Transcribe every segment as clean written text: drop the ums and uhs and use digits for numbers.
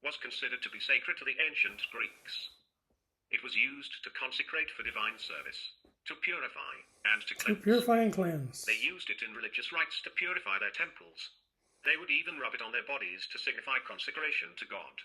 was considered to be sacred to the ancient Greeks. It was used to consecrate for divine service, to purify, and to cleanse. To purify and cleanse. They used it in religious rites to purify their temples. They would even rub it on their bodies to signify consecration to God.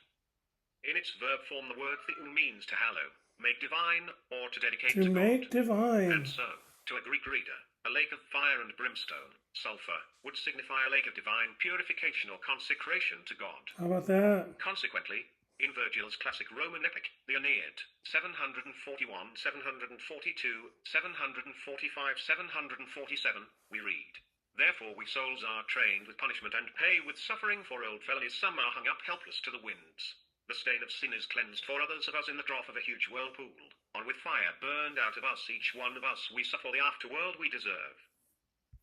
In its verb form, the word theou means to hallow, make divine, or to dedicate to God. To make divine. And so, to a Greek reader, a lake of fire and brimstone, sulfur, would signify a lake of divine purification or consecration to God. How about that? Consequently, in Virgil's classic Roman epic, the Aeneid, 741, 742, 745, 747, we read, "Therefore we souls are trained with punishment and pay with suffering for old felonies. Some are hung up helpless to the winds. The stain of sin is cleansed for others of us in the trough of a huge whirlpool. On with fire burned out of us, each one of us, we suffer the afterworld we deserve."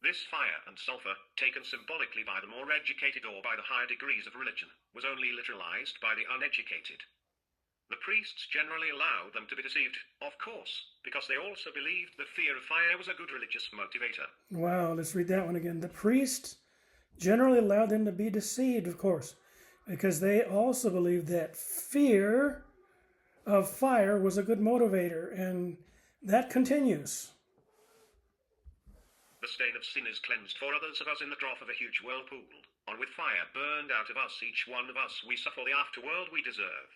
This fire and sulfur, taken symbolically by the more educated or by the higher degrees of religion, was only literalized by the uneducated. The priests generally allowed them to be deceived, of course, because they also believed that fear of fire was a good religious motivator. Wow, let's read that one again. The priests generally allowed them to be deceived, of course, because they also believed that fear of fire was a good motivator, and that continues. The stain of sin is cleansed for others of us in the trough of a huge whirlpool. On with fire burned out of us, each one of us, we suffer the afterworld we deserve.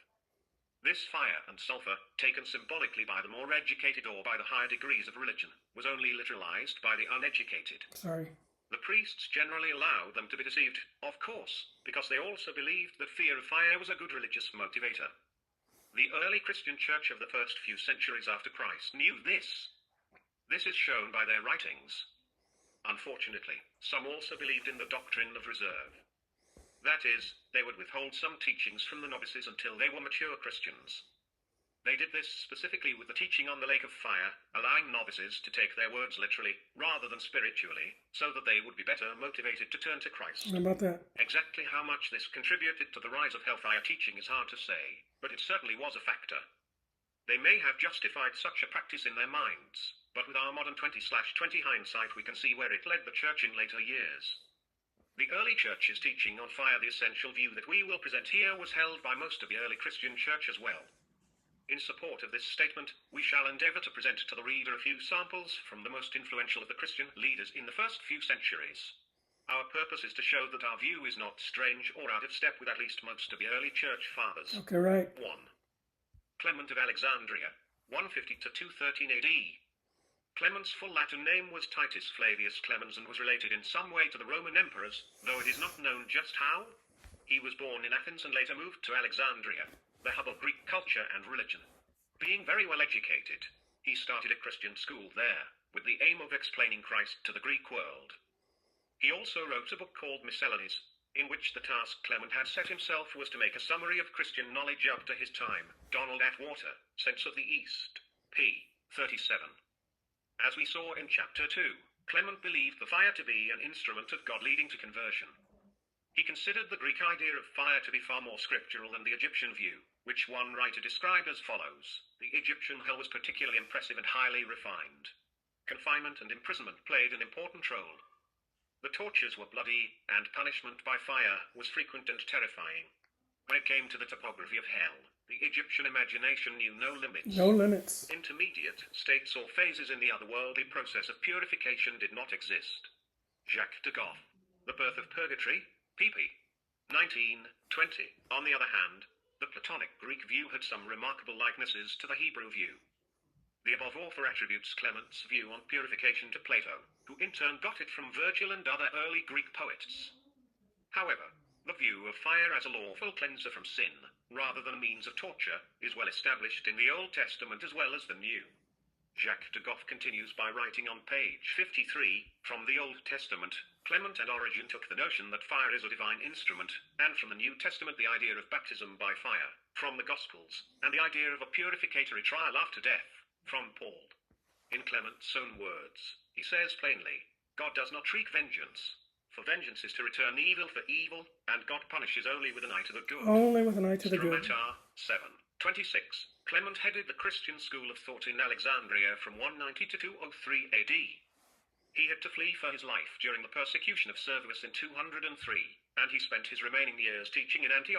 This fire and sulfur, taken symbolically by the more educated or by the higher degrees of religion, was only literalized by the uneducated. The priests generally allowed them to be deceived, of course, because they also believed that fear of fire was a good religious motivator. The early Christian church of the first few centuries after Christ knew this. This is shown by their writings. Unfortunately, some also believed in the doctrine of reserve. That is, they would withhold some teachings from the novices until they were mature Christians. They did this specifically with the teaching on the lake of fire, allowing novices to take their words literally, rather than spiritually, so that they would be better motivated to turn to Christ. How about that? Exactly how much this contributed to the rise of hellfire teaching is hard to say, but it certainly was a factor. They may have justified such a practice in their minds, but with our modern 20/20 hindsight we can see where it led the church in later years. The early church's teaching on fire, the essential view that we will present here, was held by most of the early Christian church as well. In support of this statement, we shall endeavor to present to the reader a few samples from the most influential of the Christian leaders in the first few centuries. Our purpose is to show that our view is not strange or out of step with at least most of the early church fathers. Okay, right. 1. Clement of Alexandria, 150 to 213 AD. Clement's full Latin name was Titus Flavius Clemens and was related in some way to the Roman emperors, though it is not known just how. He was born in Athens and later moved to Alexandria, the hub of Greek culture and religion. Being very well educated, he started a Christian school there, with the aim of explaining Christ to the Greek world. He also wrote a book called Miscellanies, in which the task Clement had set himself was to make a summary of Christian knowledge up to his time. Donald Atwater, Sense of the East, p. 37. As we saw in chapter 2, Clement believed the fire to be an instrument of God leading to conversion. He considered the Greek idea of fire to be far more scriptural than the Egyptian view, which one writer described as follows. The Egyptian hell was particularly impressive and highly refined. Confinement and imprisonment played an important role. The tortures were bloody, and punishment by fire was frequent and terrifying. When it came to the topography of hell, the Egyptian imagination knew no limits. No limits. Intermediate states or phases in the otherworldly process of purification did not exist. Jacques de Goff, The Birth of Purgatory, pp. 19-20. On the other hand, the Platonic Greek view had some remarkable likenesses to the Hebrew view. The above author attributes Clement's view on purification to Plato, who in turn got it from Virgil and other early Greek poets. However, the view of fire as a lawful cleanser from sin, rather than a means of torture, is well established in the Old Testament as well as the New. Jacques de Goff continues by writing on page 53, from the Old Testament, Clement and Origen took the notion that fire is a divine instrument, and from the New Testament the idea of baptism by fire, from the Gospels, and the idea of a purificatory trial after death, from Paul. In Clement's own words, he says plainly, God does not wreak vengeance, for vengeance is to return evil for evil, and God punishes only with an eye to the good. Only with an eye to the good. 7:26. Clement headed the Christian school of thought in Alexandria from 190 to 203 AD. He had to flee for his life during the persecution of Sergius in 203, and he spent his remaining years teaching in Antioch.